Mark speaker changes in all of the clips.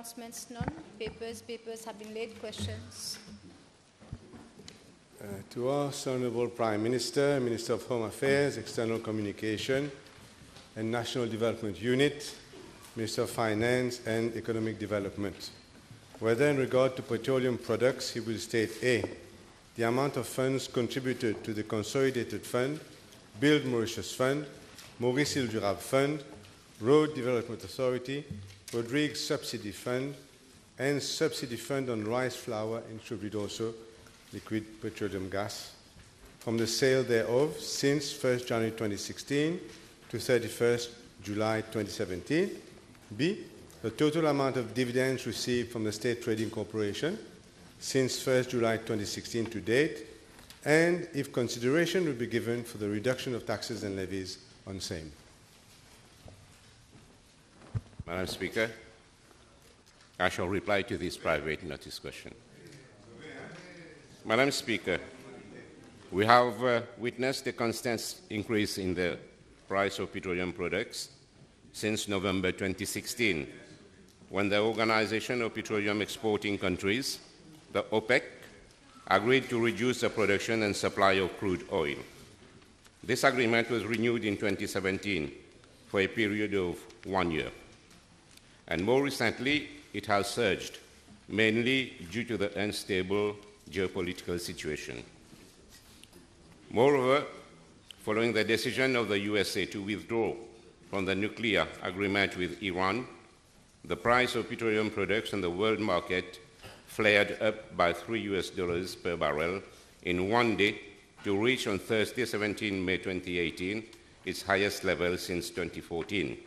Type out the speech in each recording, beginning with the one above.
Speaker 1: announcements, none. Papers have been laid. Questions?
Speaker 2: To our Honourable Prime Minister, Minister of Home Affairs, External Communication and National Development Unit, Minister of Finance and Economic Development. Whether in regard to petroleum products, he will state A, the amount of funds contributed to the Consolidated Fund, Build Mauritius Fund, Maurice Île Durable Fund, Road Development Authority, Rodrigues Subsidy Fund, and Subsidy Fund on Rice Flour and Chubridoso liquid petroleum gas from the sale thereof since 1st January 2016 to 31st July 2017. B, the total amount of dividends received from the State Trading Corporation since 1st July 2016 to date, and if consideration will be given for the reduction of taxes and levies on same.
Speaker 3: Madam Speaker, I shall reply to this private notice question. Madam Speaker, we have witnessed a constant increase in the price of petroleum products since November 2016, when the Organization of Petroleum Exporting Countries, the OPEC, agreed to reduce the production and supply of crude oil. This agreement was renewed in 2017 for a period of 1 year. And more recently, it has surged, mainly due to the unstable geopolitical situation. Moreover, following the decision of the USA to withdraw from the nuclear agreement with Iran, the price of petroleum products on the world market flared up by $3 per barrel in 1 day to reach on Thursday, 17 May 2018, its highest level since 2014.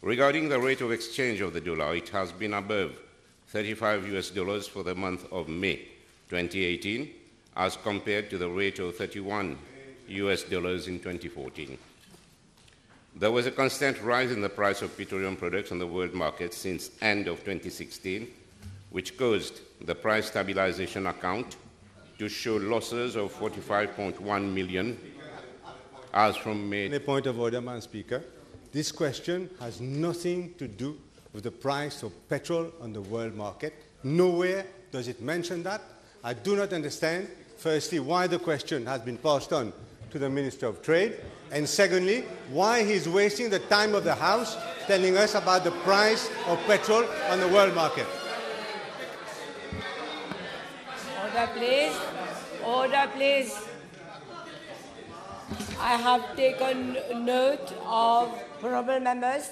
Speaker 3: Regarding the rate of exchange of the dollar, it has been above $35 for the month of May 2018, as compared to the rate of $31 in 2014. There was a constant rise in the price of petroleum products on the world market since end of 2016, which caused the price stabilization account to show losses of 45.1 million as from May.
Speaker 2: A point of order, Madam Speaker. This question has nothing to do with the price of petrol on the world market. Nowhere does it mention that. I do not understand, firstly, why the question has been passed on to the Minister of Trade, and secondly, why he's wasting the time of the House telling us about the price of petrol on the world market.
Speaker 4: Order, please. Order, please. I have taken note of, honourable members,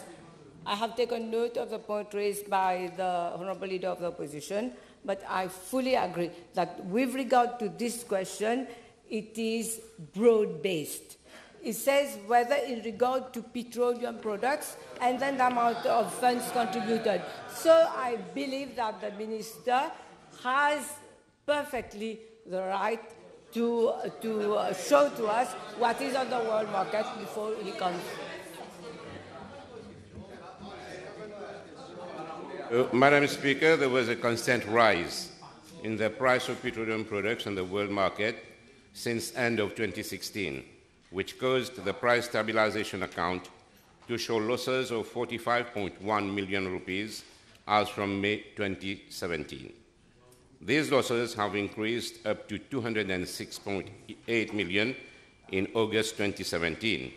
Speaker 4: I have taken note of the point raised by the Honourable Leader of the Opposition, but I fully agree that with regard to this question, it is broad-based. It says whether in regard to petroleum products and then the amount of funds contributed. So I believe that the Minister has perfectly the right to show to us what is on the world market before he comes.
Speaker 3: Madam Speaker, there was a constant rise in the price of petroleum products on the world market since end of 2016, which caused the price stabilization account to show losses of 45.1 million rupees as from May 2017. These losses have increased up to 206.8 million in August 2017.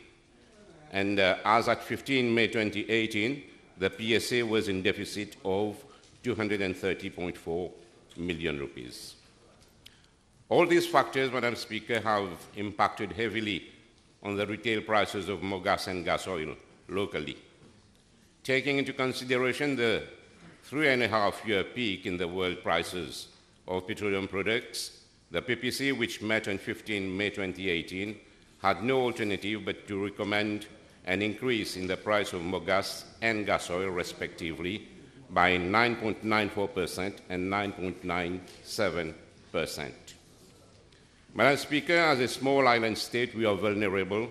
Speaker 3: And as at 15 May 2018, the PSA was in deficit of 230.4 million rupees. All these factors, Madam Speaker, have impacted heavily on the retail prices of mogas and gas oil locally. Taking into consideration the 3.5-year peak in the world prices of petroleum products, the PPC, which met on 15 May 2018, had no alternative but to recommend an increase in the price of mogas and gas oil, respectively, by 9.94% and 9.97%. Madam Speaker, as a small island state, we are vulnerable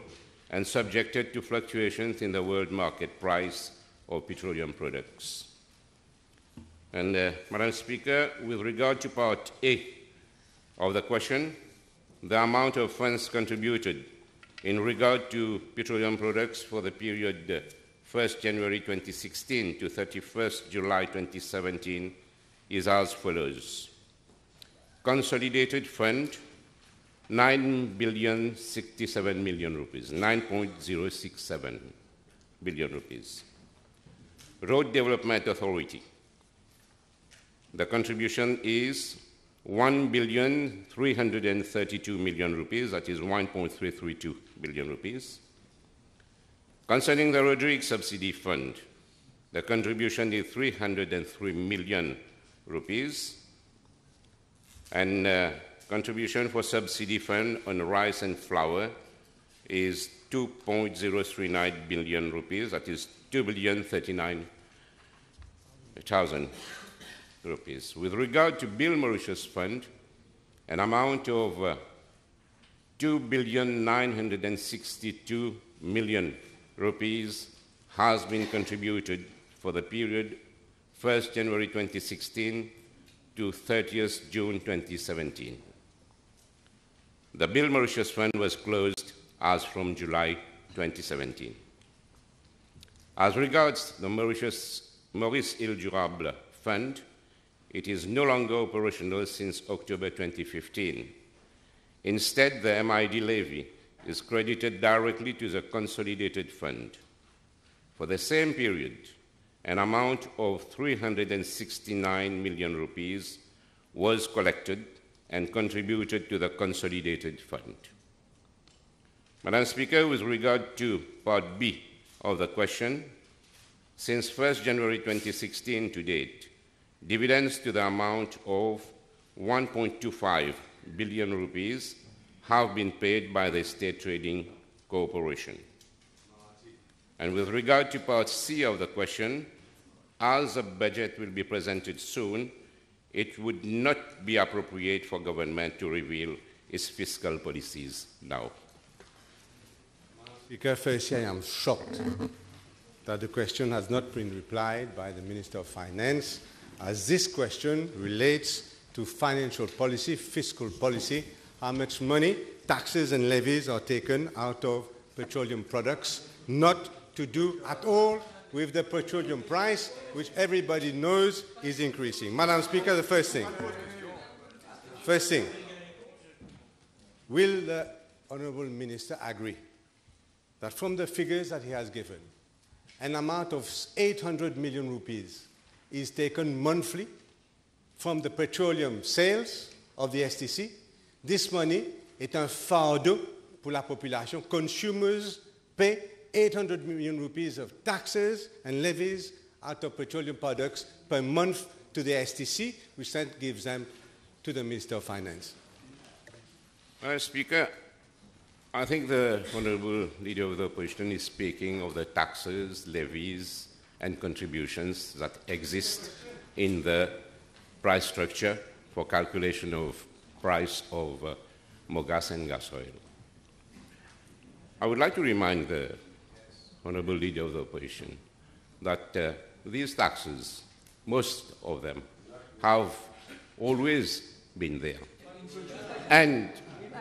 Speaker 3: and subjected to fluctuations in the world market price of petroleum products. And, Madam Speaker, with regard to Part A of the question, the amount of funds contributed in regard to petroleum products for the period 1st January 2016 to 31st July 2017 is as follows. Consolidated fund, 9,067 million rupees, 9.067 billion rupees. Road Development Authority, the contribution is 1,332 million rupees, that is 1.332 billion rupees. Concerning the Roderick Subsidy Fund, the contribution is 303 million rupees, and contribution for subsidy fund on rice and flour is 2.039 billion rupees, that is 2,039,000 rupees. With regard to Bill Mauritius Fund, an amount of 2,962 million rupees has been contributed for the period 1st January 2016 to 30th June 2017. The Bill Mauritius Fund was closed as from July 2017. As regards the Maurice Île Durable Fund, it is no longer operational since October 2015. Instead, the MID levy is credited directly to the consolidated fund. For the same period, an amount of 369 million rupees was collected and contributed to the consolidated fund. Madam Speaker, with regard to Part B of the question, since 1st January 2016 to date, dividends to the amount of 1.25 billion rupees have been paid by the State Trading Corporation. And with regard to Part C of the question, as a budget will be presented soon, it would not be appropriate for government to reveal its fiscal policies now.
Speaker 2: Speaker, firstly, I am shocked that the question has not been replied by the Minister of Finance, as this question relates to financial policy, fiscal policy, how much money, taxes and levies are taken out of petroleum products, not to do at all with the petroleum price, which everybody knows is increasing. Madam Speaker, the first thing, will the Honourable Minister agree that from the figures that he has given, an amount of 800 million rupees is taken monthly from the petroleum sales of the STC? This money est un fardeau pour la population. Consumers pay 800 million rupees of taxes and levies out of petroleum products per month to the STC, which then gives them to the Minister of Finance.
Speaker 3: Speaker, I think the Honourable Leader of the Opposition is speaking of the taxes, levies, and contributions that exist in the price structure for calculation of price of mogas and gas oil. I would like to remind the Honourable Leader of the Opposition that these taxes, most of them, have always been there. And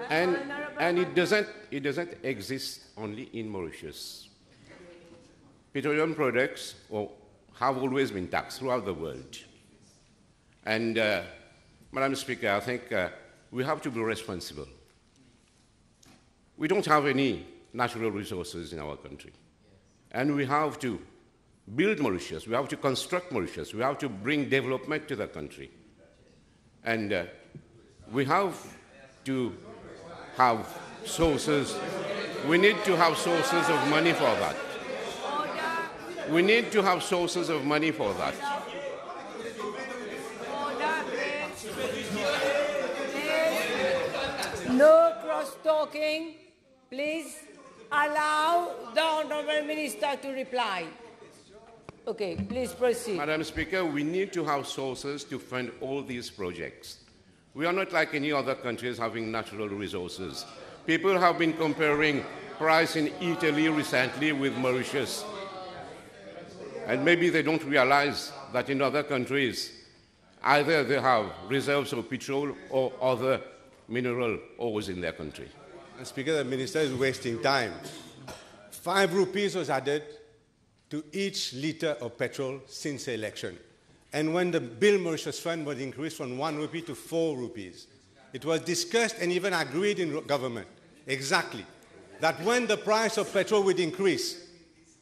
Speaker 3: it doesn't exist only in Mauritius. Petroleum products have always been taxed throughout the world. And, Madam Speaker, I think we have to be responsible. We don't have any natural resources in our country. And we have to build Mauritius, we have to construct Mauritius, we have to bring development to the country. And we have to have sources, we need to have sources of money for that. We need to have sources of money for that.
Speaker 4: No cross-talking. Please allow the Honourable Minister to reply. Okay, please proceed.
Speaker 3: Madam Speaker, we need to have sources to fund all these projects. We are not like any other countries having natural resources. People have been comparing price in Italy recently with Mauritius. And maybe they don't realize that in other countries, either they have reserves of petrol or other mineral ores in their country.
Speaker 2: And Speaker, the Minister is wasting time. 5 rupees was added to each litre of petrol since the election. And when the Bill Mauritius Fund was increased from 1 rupee to 4 rupees, it was discussed and even agreed in government, exactly, that when the price of petrol would increase,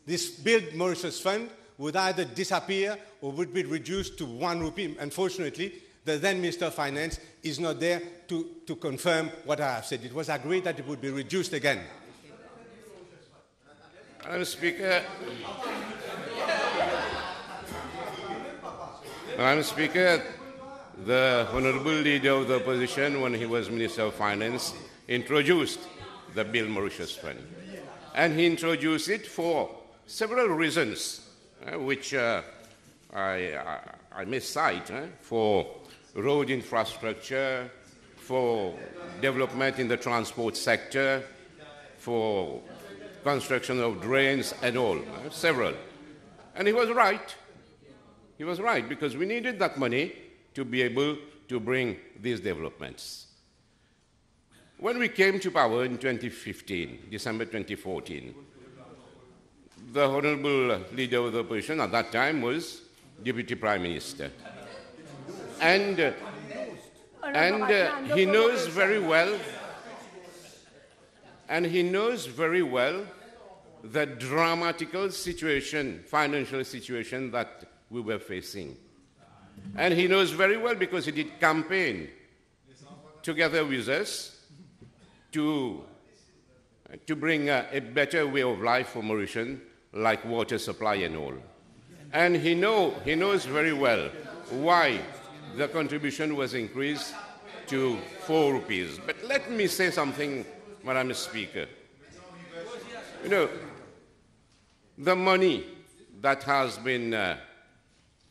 Speaker 2: this Bill Mauritius Fund would either disappear or would be reduced to 1 rupee. Unfortunately, the then Minister of Finance is not there to confirm what I have said. It was agreed that it would be reduced again.
Speaker 3: Madam Speaker, Madam Speaker, the Honourable Leader of the Opposition, when he was Minister of Finance, introduced the Bill Mauritius Fund. And he introduced it for several reasons, which I may cite, for road infrastructure, for development in the transport sector, for construction of drains and all, several. And he was right. He was right, because we needed that money to be able to bring these developments. When we came to power in 2015, December 2014, the Honourable Leader of the Opposition at that time was Deputy Prime Minister. And he knows very well, the dramatical situation, financial situation that we were facing. And he knows very well, because he did campaign together with us to bring a better way of life for Mauritians, like water supply and all. And he knows very well why the contribution was increased to 4 rupees. But let me say something, Madam Speaker. You know, the money that has been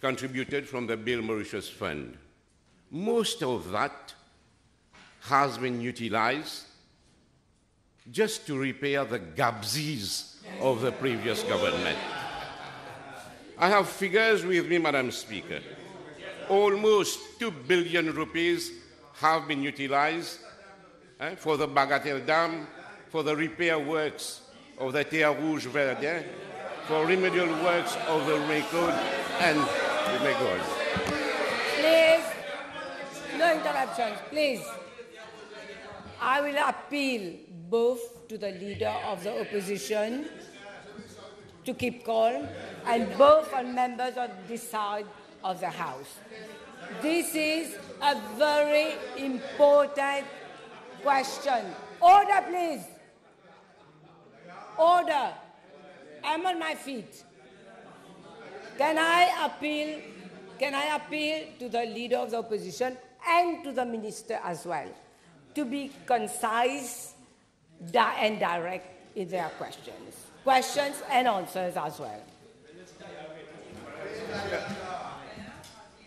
Speaker 3: contributed from the Bill Mauritius Fund, most of that has been utilized just to repair the gabsies of the previous government. I have figures with me, Madam Speaker. Almost 2 billion rupees have been utilized for the Bagatelle Dam, for the repair works of the Terre Rouge Verdun, for remedial works of the Raycode, and we may go on.
Speaker 4: Please, no interruptions, please. I will appeal both to the Leader of the Opposition to keep calm, and both on members on this side of the House. This is a very important question. Order, please. Order. I'm on my feet. Can I appeal to the Leader of the Opposition and to the Minister as well to be concise and direct in their questions and answers as well.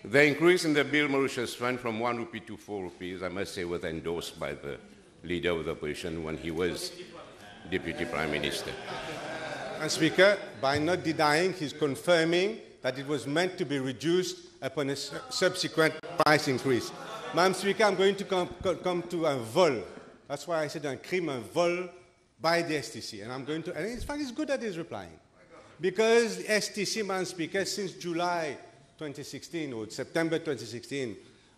Speaker 3: The increase in the Bill Mauritius Fund from 1 rupee to 4 rupees, I must say, was endorsed by the Leader of the Opposition when he was Deputy Prime Minister.
Speaker 2: And Speaker, by not denying, he's confirming that it was meant to be reduced upon a subsequent price increase. Madam Speaker, I'm going to come to a vol. That's why I said un crime, un vol by the STC. And I'm going to, and in fact, it's good that he's replying. Because the STC, Madam Speaker, since July 2016 or September 2016,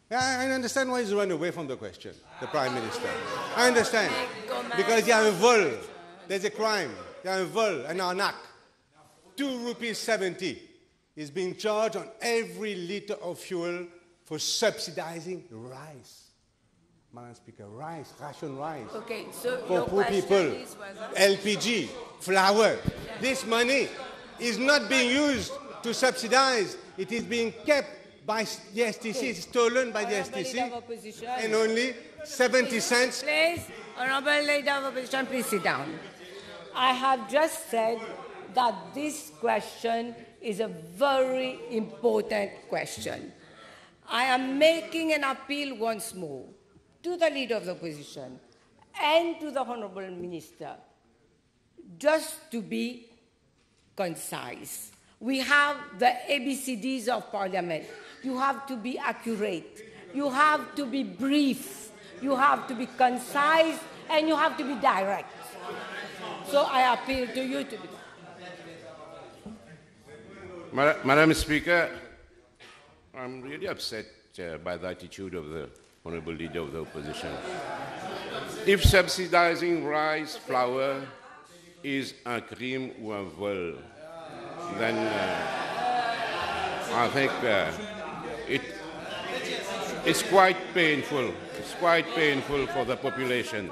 Speaker 2: I understand why he's run away from the question, the Prime Minister. I understand. Because you have a vol. There's a crime. You have a vol, an arnaque. 2 rupees 70 is being charged on every litre of fuel for subsidizing rice. Madam Speaker, rice, ration rice.
Speaker 4: Okay, so
Speaker 2: for poor people, LPG, flour. This money is not being used to subsidize. It is being kept by the STC. Okay. It's stolen by the STC. And only 70 cents.
Speaker 4: Please, Honourable Leader of Opposition, please sit down. I have just said that this question is a very important question. I am making an appeal once more to the Leader of the Opposition and to the Honourable Minister, just to be concise. We have the ABCDs of Parliament. You have to be accurate. You have to be brief. You have to be concise, and you have to be direct. So I appeal to you to be.
Speaker 3: Madam Speaker, I'm really upset by the attitude of the Honourable Leader of the Opposition. If subsidizing rice flour is un crime ou un vol, then I think it's quite painful. It's quite painful for the population.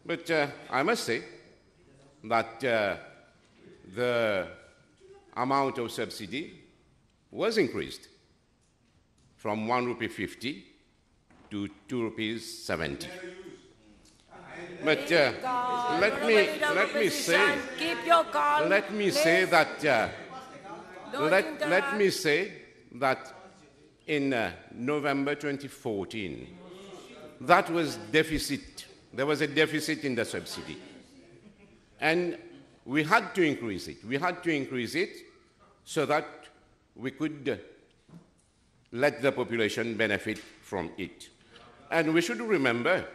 Speaker 3: But I must say that the amount of subsidy was increased from ₹1.50 to ₹2.70. But let me say that in November 2014, that was deficit. There was a deficit in the subsidy, and we had to increase it. We had to increase it so that we could let the population benefit from it. And we should remember,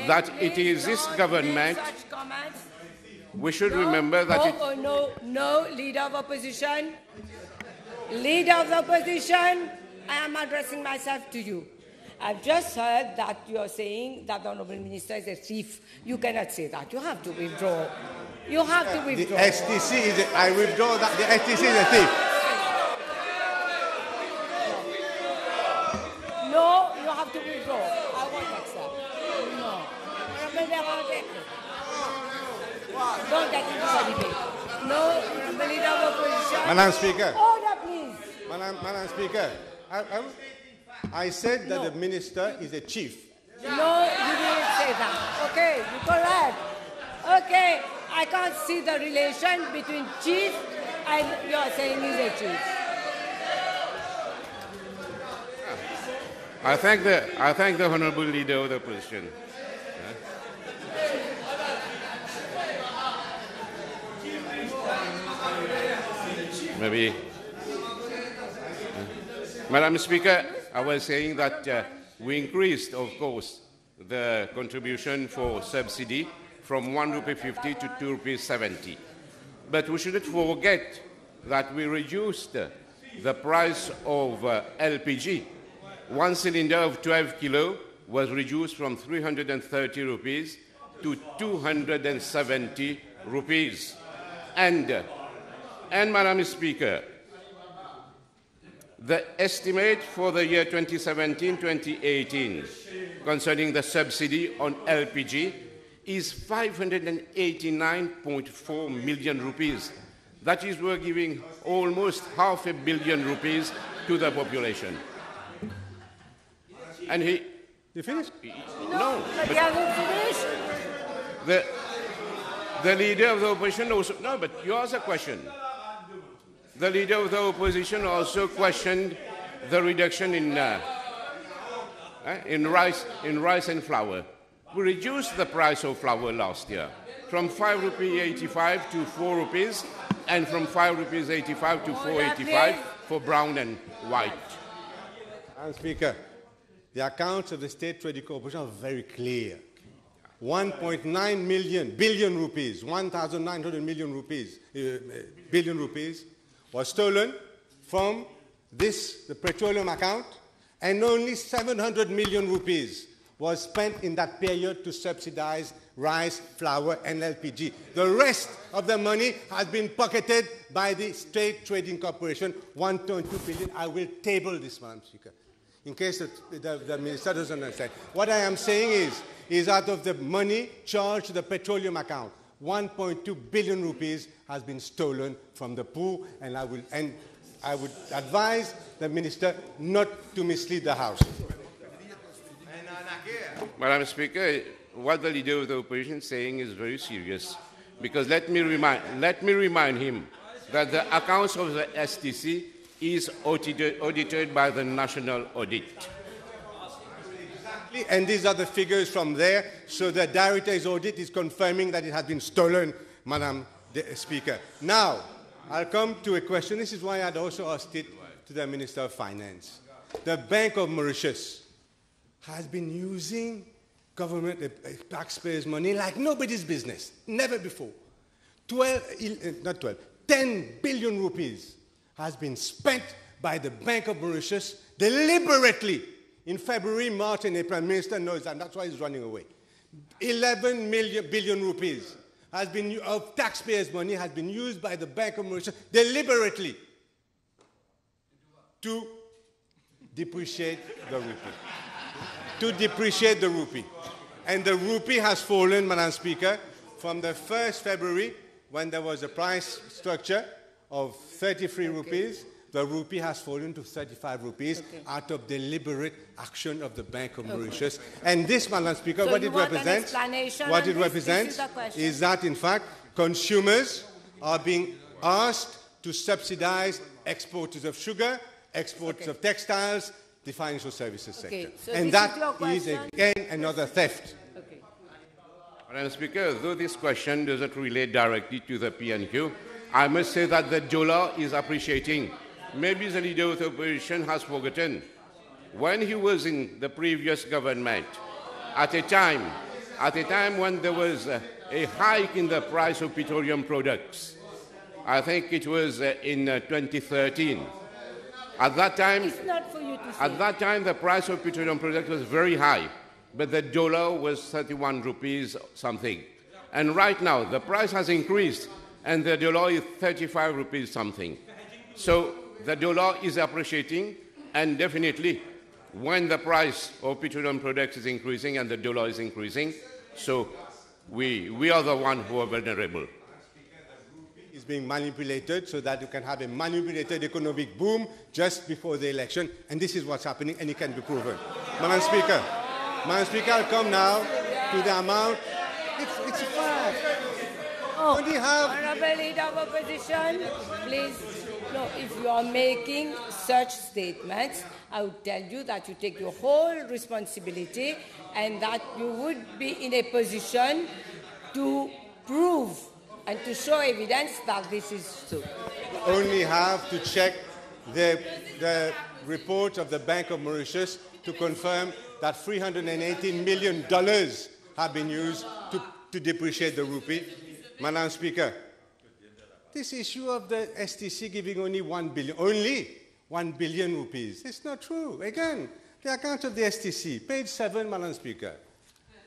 Speaker 3: that it is this government. We should remember that
Speaker 4: No, Leader of Opposition. Leader of the Opposition, I am addressing myself to you. I've just heard that you are saying that the Honourable Minister is a thief. You cannot say that. You have to withdraw. You have to withdraw.
Speaker 2: The STC is I withdraw that the STC is a thief.
Speaker 4: No, you have to withdraw. I won't accept. No. Don't get into the debate. No, the Leader of Opposition.
Speaker 2: Madam Speaker.
Speaker 4: Order, please.
Speaker 2: Madam Speaker, I said that the minister is a chief.
Speaker 4: No, you didn't say that. Okay, you're correct. Okay, I can't see the relation between chief and you are saying he's a chief.
Speaker 3: I thank the Honourable Leader of the Opposition. Maybe. Madam Speaker, I was saying that we increased, of course, the contribution for subsidy from ₹1.50 to ₹2.70. But we shouldn't forget that we reduced the price of LPG. One cylinder of 12 kilo was reduced from ₹330 to ₹270. And Madam Speaker, the estimate for the year 2017-2018 concerning the subsidy on LPG is ₹589.4 million. That is, we're giving almost ₹500 million to the population. And he...
Speaker 2: You finished?
Speaker 3: No.
Speaker 4: But he hasn't finished.
Speaker 3: The Leader of the Opposition also... No, but you asked a question. The Leader of the Opposition also questioned the reduction in rice and flour. We reduced the price of flour last year from ₹5.85 to ₹4, and from ₹5.85 to £4.85 for brown and white.
Speaker 2: Madam Speaker, the accounts of the State Trading Corporation are very clear. 1.9 billion rupees, 1,900 million rupees, billion rupees was stolen from the petroleum account, and only 700 million rupees was spent in that period to subsidize rice, flour, and LPG. The rest of the money has been pocketed by the State Trading Corporation, 1.2 billion. I will table this, Madam Speaker, in case the Minister doesn't understand. What I am saying is out of the money charged to the petroleum account, 1.2 billion rupees has been stolen from the pool, and I would advise the Minister not to mislead the House.
Speaker 3: Madam Speaker, what the Leader of the Opposition is saying is very serious, because let me remind him that the accounts of the STC is audited by the National Audit.
Speaker 2: Exactly, and these are the figures from there, so the Director's audit is confirming that it has been stolen, Madam Speaker. Now, I'll come to a question. This is why I'd also asked it to the Minister of Finance. The Bank of Mauritius has been using government taxpayers' money like nobody's business, never before, 10 billion rupees has been spent by the Bank of Mauritius deliberately in February, March, and April. The Minister knows that, and that's why he's running away. 11 billion rupees has been, of taxpayers' money has been used by the Bank of Mauritius deliberately to depreciate the rupee. To depreciate the rupee. And the rupee has fallen, Madam Speaker, from the 1st February, when there was a price structure of 33 rupees, the rupee has fallen to 35 rupees out of deliberate action of the Bank of Mauritius. And this, Madam Speaker,
Speaker 4: So
Speaker 2: what it represents, is that, in fact, consumers are being asked to subsidize exporters of sugar, exporters of textiles, the financial services sector.
Speaker 4: So
Speaker 2: and that is, again, another theft.
Speaker 3: Madam Speaker, though this question doesn't relate directly to the PNQ, I must say that the dollar is appreciating. Maybe the leader of the opposition has forgotten. When he was in the previous government, at a time when there was a hike in the price of petroleum products, I think it was in 2013. At that time,
Speaker 4: It's not for you to say.
Speaker 3: At that time, the price of petroleum products was very high, but the dollar was 31 rupees something. And right now, the price has increased, and the dollar is 35 rupees something. So the dollar is appreciating, and definitely, when the price of petroleum products is increasing and the dollar is increasing, so we are the ones who are vulnerable.
Speaker 2: Is being manipulated so that you can have a manipulated economic boom just before the election, and this is what's happening, and it can be proven. Madam Speaker, I'll come now to the amount. It's a fact.
Speaker 4: Honorable Leader of Opposition, please. No, if you are making such statements, I would tell you that you take your whole responsibility and that you would be in a position to prove and to show evidence that this is true.
Speaker 2: Only have to check the report of the Bank of Mauritius to confirm that $318 million have been used to depreciate the rupee. Madam Speaker, this issue of the STC giving only 1 billion rupees, it's not true. Again, the account of the STC, page 7, Madam Speaker.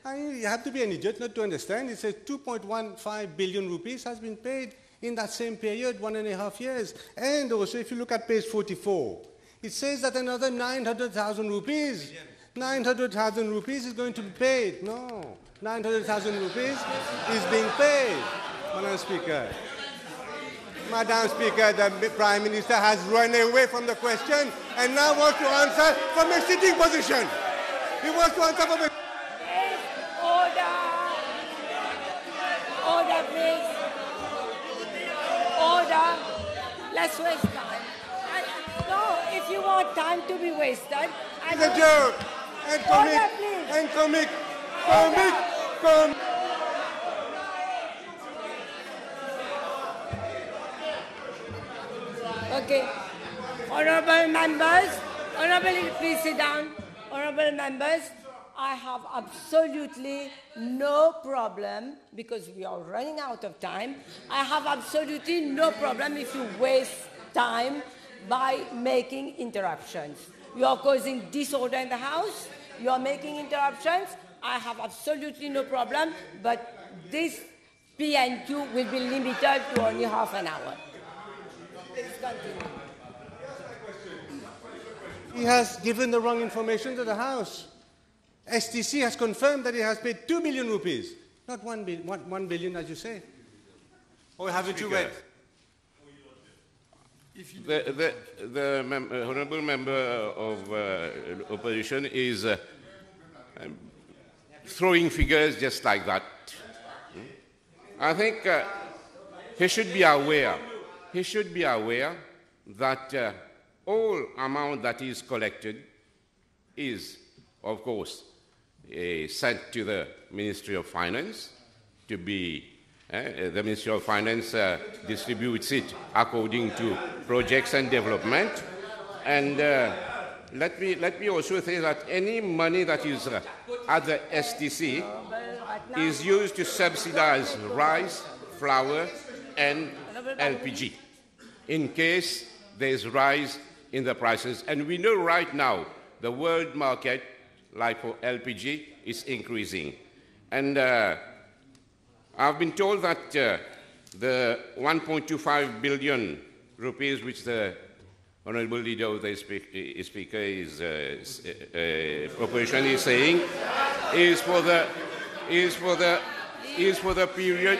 Speaker 2: You have to be an idiot not to understand. It says 2.15 billion rupees has been paid in that same period, 1.5 years. And also, if you look at page 44, it says that another 900,000 rupees, 900,000 rupees is going to be paid. No, 900,000 rupees is being paid, Madam Speaker. Madam Speaker, the Prime Minister has run away from the question and now wants to answer from a sitting position. He wants to answer from a...
Speaker 4: Order, please. Order. Let's waste time. No, if you want time to be wasted...
Speaker 2: It's a joke. And comic.
Speaker 4: Okay. Honorable members, please sit down. Honorable members, I have absolutely no problem, because we are running out of time, I have absolutely no problem if you waste time by making interruptions. You are causing disorder in the House, you are making interruptions, I have absolutely no problem, but this PNQ will be limited to only half an hour. Please continue.
Speaker 2: He has given the wrong information to the House. STC has confirmed that it has paid 2 billion rupees, not 1 billion, as you say. Or haven't you read?
Speaker 3: The honourable member of opposition is throwing figures just like that. I think he should be aware. He should be aware that all amount that is collected is, of course, sent to the Ministry of Finance to be, the Ministry of Finance distributes it according to projects and development. And let me also say that any money that is at the STC is used to subsidize rice, flour, and LPG, in case there's rise in the prices. And we know right now the world market, like for LPG, is increasing. And I've been told that the 1.25 billion rupees which the Honorable Leader of the Speaker is proposition is saying is for the period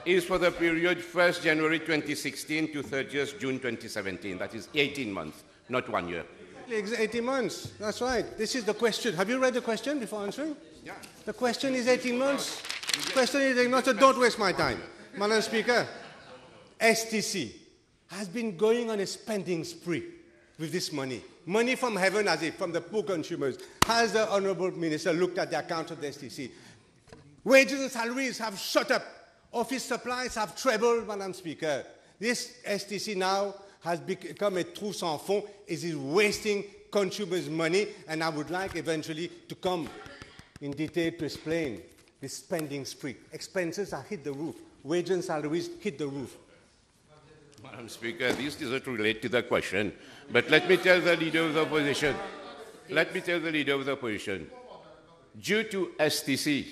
Speaker 3: 1st January 2016 to 30th June 2017. That is 18 months, not 1 year.
Speaker 2: 18 months, that's right. This is the question. Have you read the question before answering?
Speaker 3: Yeah.
Speaker 2: The question is 18 months. The question is 18 months, so don't waste my time. Madam Speaker, STC has been going on a spending spree with this money. Money from heaven, as if from the poor consumers. Has the Honourable Minister looked at the accounts of the STC? Wages and salaries have shot up. Office supplies have trebled, Madam Speaker. This STC now has become a trou sans fond. It is wasting consumers' money, and I would like eventually to come in detail to explain this spending spree. Expenses have hit the roof. Wages and salaries hit the roof.
Speaker 3: Madam Speaker, this doesn't relate to the question, but let me tell the Leader of the Opposition. Due to STC,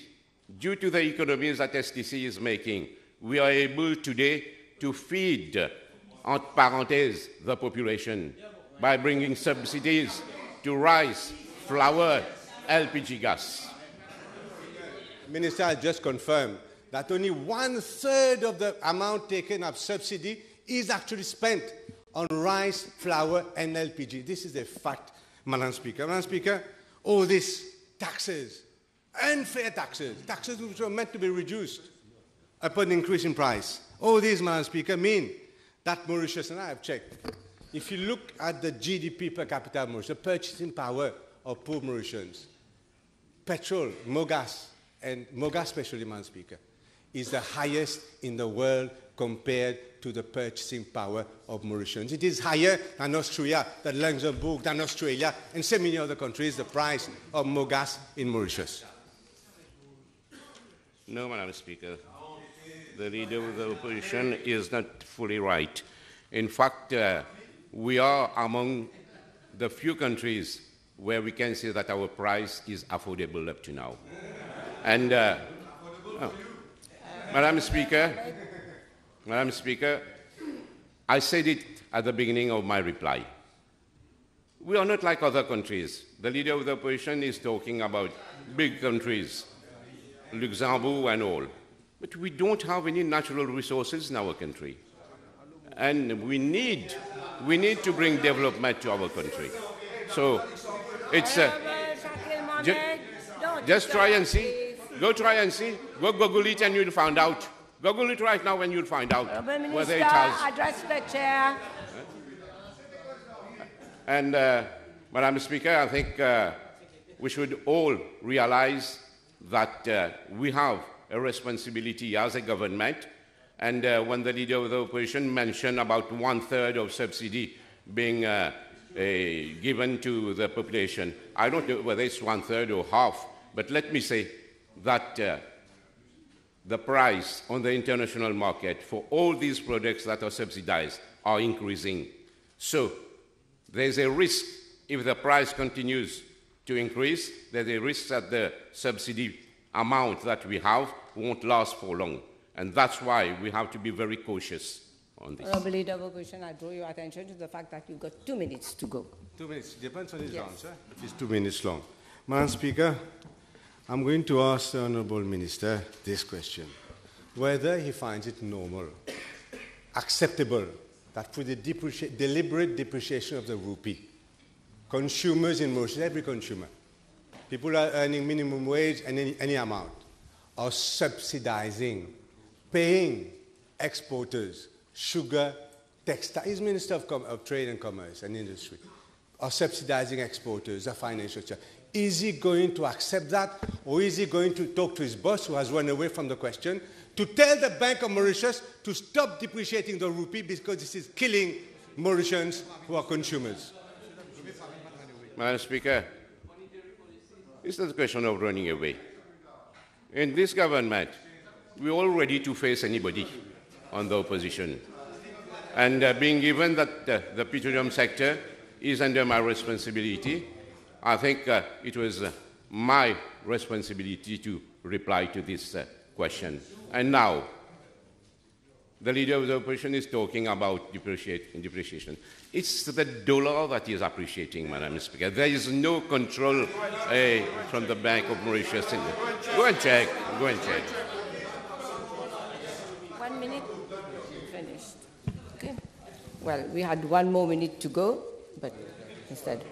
Speaker 3: due to the economies that STC is making, we are able today to feed, entre parenthèses, the population by bringing subsidies to rice, flour, LPG gas.
Speaker 2: Minister has just confirmed that only 1/3 of the amount taken of subsidy is actually spent on rice, flour, and LPG. This is a fact, Madam Speaker. Madam Speaker, all these taxes, unfair taxes, taxes which were meant to be reduced upon increase in price, all these, Madam Speaker, mean that Mauritius, and I have checked, if you look at the GDP per capita of Mauritius, the purchasing power of poor Mauritians, petrol, Mogas, and Mogas especially, Madam Speaker, is the highest in the world compared to the purchasing power of Mauritians. It is higher than Austria, than Luxembourg, than Australia, and so many other countries, the price of Mogas in Mauritius.
Speaker 3: No, Madam Speaker. The Leader of the Opposition is not fully right. In fact, we are among the few countries where we can say that our price is affordable up to now. And, Madam Speaker, I said it at the beginning of my reply. We are not like other countries. The Leader of the Opposition is talking about big countries, Luxembourg and all. But we don't have any natural resources in our country. And we need to bring development to our country. So it's just try and see. Go try and see. Go Google it and you'll find out. Google it right now and you'll find out whether it has.
Speaker 4: Address the chair.
Speaker 3: And, Madam Speaker, I think we should all realize that we have a responsibility as a government. And when the Leader of the Opposition mentioned about 1/3 of subsidy being given to the population, I don't know whether it's 1/3 or half, but let me say that the price on the international market for all these products that are subsidized are increasing. So there's a risk if the price continues to increase, there's a risk that the subsidy amount that we have won't last for long. And that's why we have to be very cautious on this.
Speaker 4: Honourable Leader of Opposition, I draw your attention to the fact that you've got 2 minutes to go.
Speaker 2: 2 minutes. Depends on his
Speaker 4: Yes.
Speaker 2: answer. If it's 2 minutes long. Madam Speaker, I'm going to ask the Honourable Minister this question. Whether he finds it normal, acceptable, that through the deliberate depreciation of the rupee, consumers in Mauritius, every consumer, people are earning minimum wage and any amount, are subsidizing, paying exporters, sugar, textile, he's Minister of Trade and Commerce and Industry, are subsidizing exporters, the financial sector. Is he going to accept that, or is he going to talk to his boss, who has run away from the question, to tell the Bank of Mauritius to stop depreciating the rupee because this is killing Mauritians who are consumers?
Speaker 3: Madam Speaker, it's not a question of running away. In this government, we're all ready to face anybody. on the opposition. And being given that the petroleum sector is under my responsibility, I think it was my responsibility to reply to this question. And now, the leader of the opposition is talking about depreciation. It's the dollar that is appreciating, Madam Speaker. There is no control from the Bank of Mauritius. Go and check. Go and check.
Speaker 4: 1 minute. Finished. Okay. Well, we had 1 more minute to go, but instead.